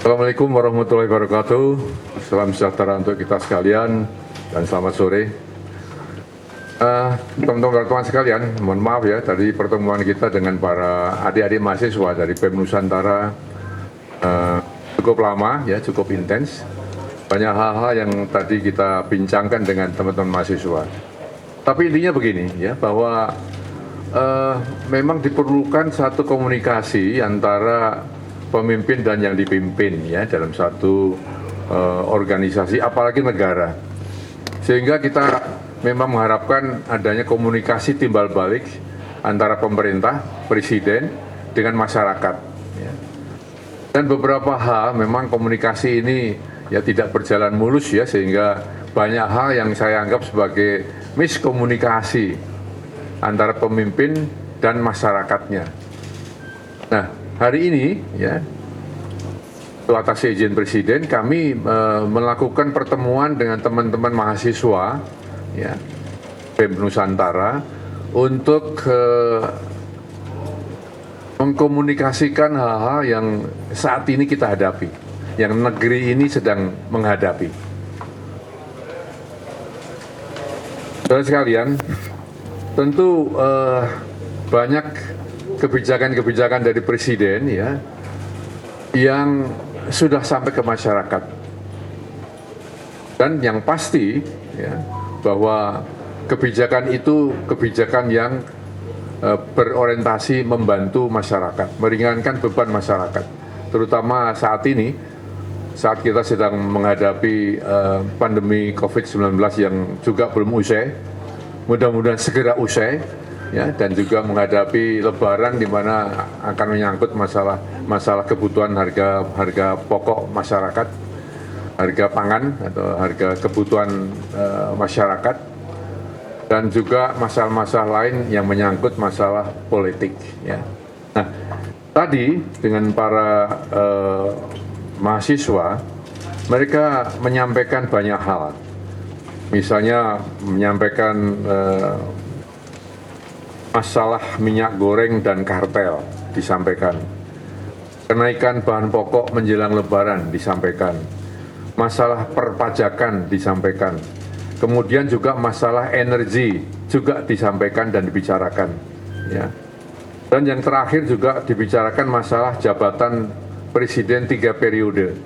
Assalamualaikum warahmatullahi wabarakatuh. Salam sejahtera untuk kita sekalian dan selamat sore. Teman-teman wartawan sekalian, mohon maaf ya tadi pertemuan kita dengan para adik-adik mahasiswa dari BEM Nusantara cukup lama ya, cukup intens. Banyak hal-hal yang tadi kita bincangkan dengan teman-teman mahasiswa. Tapi intinya begini ya, bahwa memang diperlukan satu komunikasi antara pemimpin dan yang dipimpin ya dalam satu organisasi, apalagi negara. Sehingga kita memang mengharapkan adanya komunikasi timbal balik antara pemerintah, presiden dengan masyarakat. Ya. Dan beberapa hal memang komunikasi ini ya tidak berjalan mulus ya, sehingga banyak hal yang saya anggap sebagai miskomunikasi antara pemimpin dan masyarakatnya. Nah, hari ini ya, atas izin Presiden, kami melakukan pertemuan dengan teman-teman mahasiswa ya, BEM Nusantara untuk mengkomunikasikan hal-hal yang saat ini kita hadapi, yang negeri ini sedang menghadapi. Saudara sekalian, tentu banyak kebijakan-kebijakan dari Presiden ya yang sudah sampai ke masyarakat, dan yang pasti ya, bahwa kebijakan itu kebijakan yang berorientasi membantu masyarakat, meringankan beban masyarakat, terutama saat ini, saat kita sedang menghadapi pandemi COVID-19 yang juga belum usai, mudah-mudahan segera usai ya, dan juga menghadapi Lebaran di mana akan menyangkut masalah kebutuhan harga pokok masyarakat, harga pangan atau harga kebutuhan masyarakat, dan juga masalah-masalah lain yang menyangkut masalah politik ya. Nah, tadi dengan para mahasiswa, mereka menyampaikan banyak hal, misalnya menyampaikan masalah minyak goreng dan kartel disampaikan, kenaikan bahan pokok menjelang Lebaran disampaikan, masalah perpajakan disampaikan, kemudian juga masalah energi juga disampaikan dan dibicarakan ya. Dan yang terakhir juga dibicarakan masalah jabatan presiden 3 periode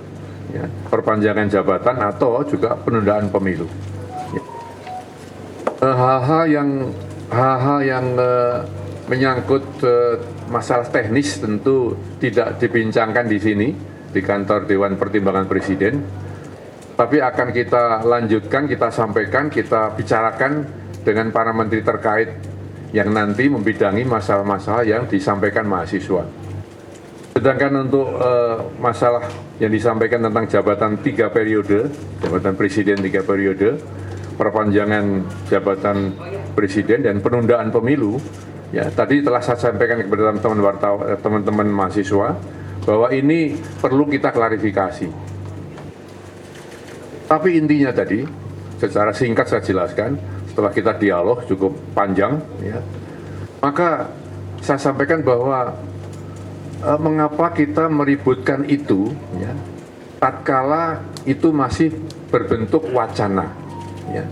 ya, perpanjangan jabatan atau juga penundaan pemilu ya. Hal-hal yang menyangkut masalah teknis tentu tidak dibincangkan di sini di kantor Dewan Pertimbangan Presiden, tapi akan kita lanjutkan, kita sampaikan, kita bicarakan dengan para menteri terkait yang nanti membidangi masalah-masalah yang disampaikan mahasiswa. Sedangkan untuk masalah yang disampaikan tentang jabatan 3 periode, jabatan presiden 3 periode, perpanjangan jabatan presiden dan penundaan pemilu, ya tadi telah saya sampaikan kepada teman-teman mahasiswa bahwa ini perlu kita klarifikasi. Tapi intinya tadi, secara singkat saya jelaskan, setelah kita dialog cukup panjang, ya, maka saya sampaikan bahwa mengapa kita meributkan itu, ya, tatkala itu masih berbentuk wacana. Ya.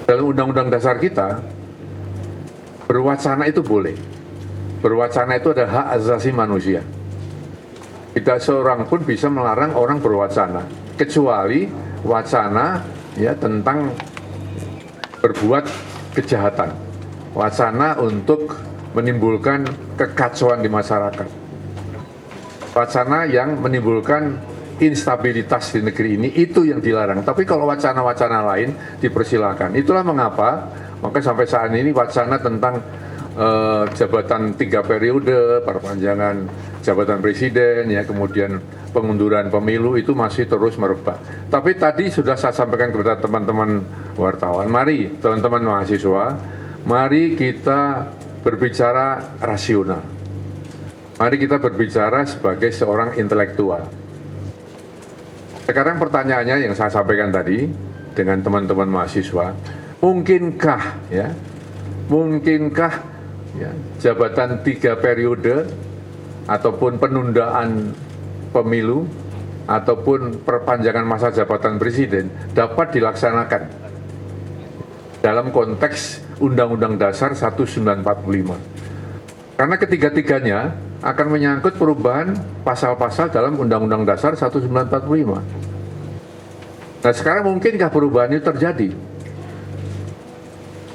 Dalam Undang-Undang Dasar kita, berwacana itu boleh. Berwacana itu adalah hak asasi manusia. Tidak seorang pun bisa melarang orang berwacana, kecuali wacana ya tentang berbuat kejahatan, wacana untuk menimbulkan kekacauan di masyarakat, wacana yang menimbulkan instabilitas di negeri ini, itu yang dilarang. Tapi kalau wacana-wacana lain dipersilakan. Itulah mengapa maka sampai saat ini wacana tentang jabatan 3 periode, perpanjangan jabatan presiden, ya kemudian pengunduran pemilu itu masih terus merebak. Tapi tadi sudah saya sampaikan kepada teman-teman wartawan, mari teman-teman mahasiswa, mari kita berbicara rasional. Mari kita berbicara sebagai seorang intelektual. Sekarang pertanyaannya yang saya sampaikan tadi dengan teman-teman mahasiswa, mungkinkah ya jabatan 3 periode ataupun penundaan pemilu ataupun perpanjangan masa jabatan presiden dapat dilaksanakan dalam konteks Undang-Undang Dasar 1945. Karena ketiga-tiganya akan menyangkut perubahan pasal-pasal dalam Undang-Undang Dasar 1945. Nah, sekarang mungkinkah perubahan itu terjadi?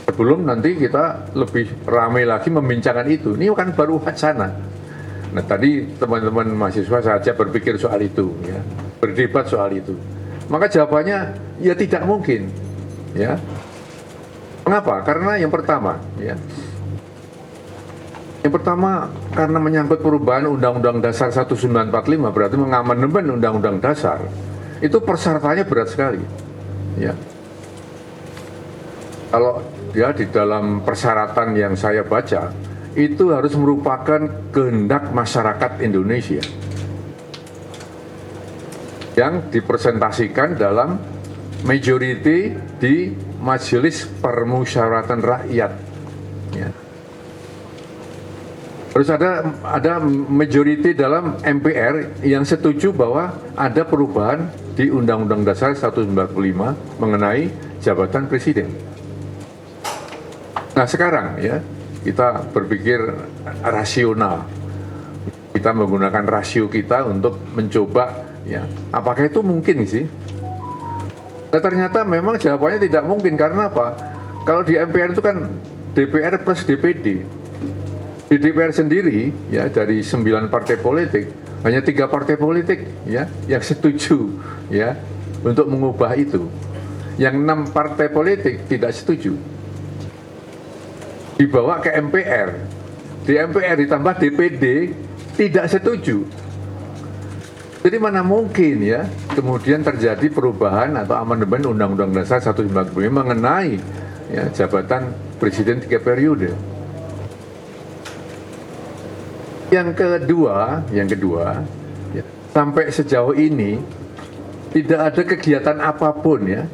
Sebelum nanti kita lebih ramai lagi membincangkan itu. Ini kan baru wacana. Nah, tadi teman-teman mahasiswa saja berpikir soal itu, ya, berdebat soal itu. Maka jawabannya ya tidak mungkin, ya. Mengapa? Karena yang pertama, ya. Yang pertama, karena menyangkut perubahan Undang-Undang Dasar 1945, berarti mengamandemen Undang-Undang Dasar. Itu persyaratannya berat sekali, ya. Kalau ya di dalam persyaratan yang saya baca, itu harus merupakan kehendak masyarakat Indonesia yang dipresentasikan dalam majority di Majelis Permusyawaratan Rakyat, ya. Terus ada majority dalam MPR yang setuju bahwa ada perubahan di Undang-Undang Dasar 1945 mengenai jabatan presiden. Nah, sekarang ya kita berpikir rasional. Kita menggunakan rasio kita untuk mencoba, ya, apakah itu mungkin sih? Nah, ternyata memang jawabannya tidak mungkin. Karena apa? Kalau di MPR itu kan DPR plus DPD. Di DPR sendiri, ya, dari 9 partai politik, hanya 3 partai politik, ya, yang setuju, ya, untuk mengubah itu. Yang 6 partai politik tidak setuju. Dibawa ke MPR. Di MPR ditambah DPD tidak setuju. Jadi mana mungkin, ya, kemudian terjadi perubahan atau amandemen Undang-Undang Dasar 1945 mengenai, ya, jabatan presiden 3 periode. Yang kedua, ya, sampai sejauh ini tidak ada kegiatan apapun, ya,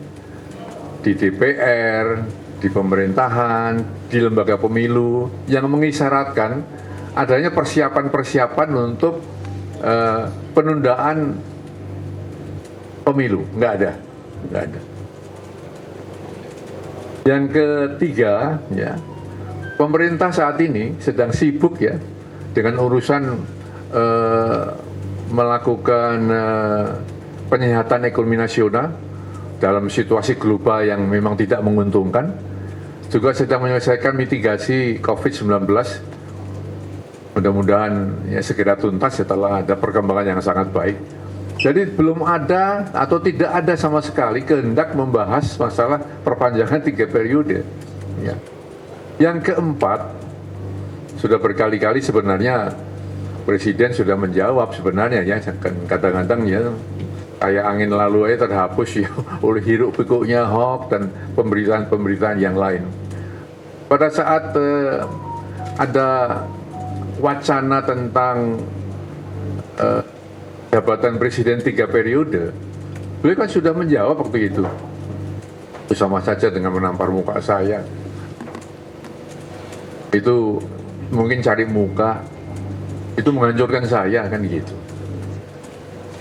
di DPR, di pemerintahan, di lembaga pemilu yang mengisyaratkan adanya persiapan-persiapan untuk penundaan pemilu. Nggak ada. Yang ketiga, ya, pemerintah saat ini sedang sibuk, ya, dengan urusan melakukan penyehatan ekonomi nasional dalam situasi global yang memang tidak menguntungkan, juga sedang menyelesaikan mitigasi COVID-19. Mudah-mudahan, ya, segera tuntas setelah ada perkembangan yang sangat baik. Jadi belum ada atau tidak ada sama sekali kehendak membahas masalah perpanjangan 3 periode. Ya. Yang keempat, sudah berkali-kali sebenarnya Presiden sudah menjawab sebenarnya, ya, kadang-kadang, ya, kayak angin lalu aja terhapus, ya, oleh hiruk pikuknya hoax dan pemberitaan-pemberitaan yang lain. Pada saat ada wacana tentang jabatan presiden 3 periode, beliau kan sudah menjawab waktu itu. Sama saja dengan menampar muka saya. Itu mungkin cari muka, itu menghancurkan saya, kan gitu.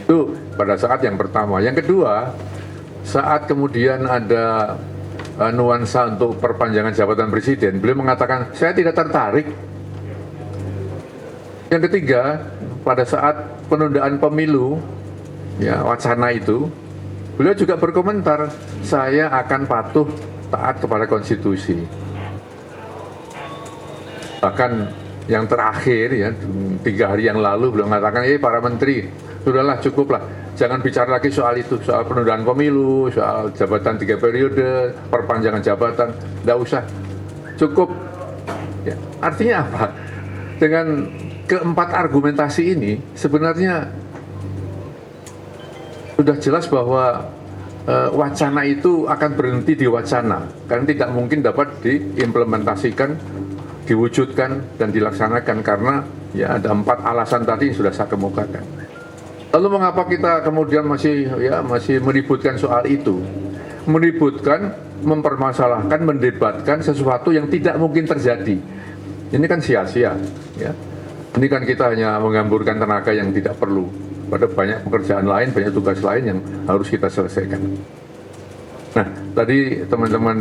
Itu pada saat yang pertama. Yang kedua, saat kemudian ada nuansa untuk perpanjangan jabatan presiden, beliau mengatakan saya tidak tertarik. Yang ketiga, pada saat penundaan pemilu, ya, wacana itu, beliau juga berkomentar saya akan patuh taat kepada konstitusi. Bahkan yang terakhir, ya, 3 hari yang lalu beliau mengatakan, para menteri, sudahlah, cukuplah, jangan bicara lagi soal itu, soal penundaan pemilu, soal jabatan 3 periode, perpanjangan jabatan, tidak usah, cukup. Ya, artinya apa? Dengan keempat argumentasi ini sebenarnya sudah jelas bahwa wacana itu akan berhenti di wacana, karena tidak mungkin dapat diimplementasikan, diwujudkan dan dilaksanakan, karena, ya, ada 4 alasan tadi yang sudah saya kemukakan. Lalu mengapa kita kemudian masih meributkan soal itu? Meributkan, mempermasalahkan, mendebatkan sesuatu yang tidak mungkin terjadi. Ini kan sia-sia, ya. Ini kan kita hanya menghamburkan tenaga yang tidak perlu. Pada banyak pekerjaan lain, banyak tugas lain yang harus kita selesaikan. Nah, tadi teman-teman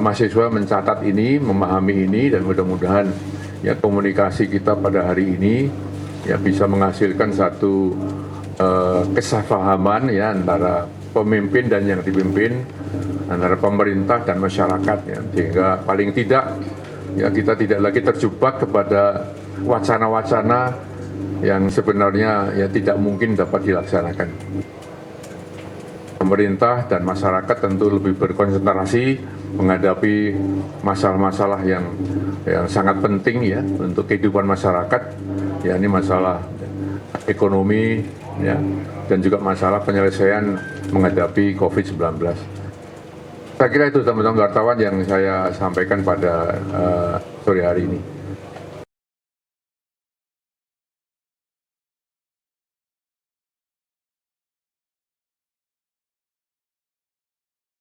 mahasiswa mencatat ini, memahami ini, dan mudah-mudahan ya komunikasi kita pada hari ini ya bisa menghasilkan satu kesepahaman ya antara pemimpin dan yang dipimpin, antara pemerintah dan masyarakat ya, sehingga paling tidak ya kita tidak lagi terjebak kepada wacana-wacana yang sebenarnya ya tidak mungkin dapat dilaksanakan. Pemerintah dan masyarakat tentu lebih berkonsentrasi menghadapi masalah-masalah yang sangat penting ya untuk kehidupan masyarakat, ya ini masalah ekonomi ya dan juga masalah penyelesaian menghadapi COVID-19. Saya kira itu teman-teman wartawan yang saya sampaikan pada sore hari ini.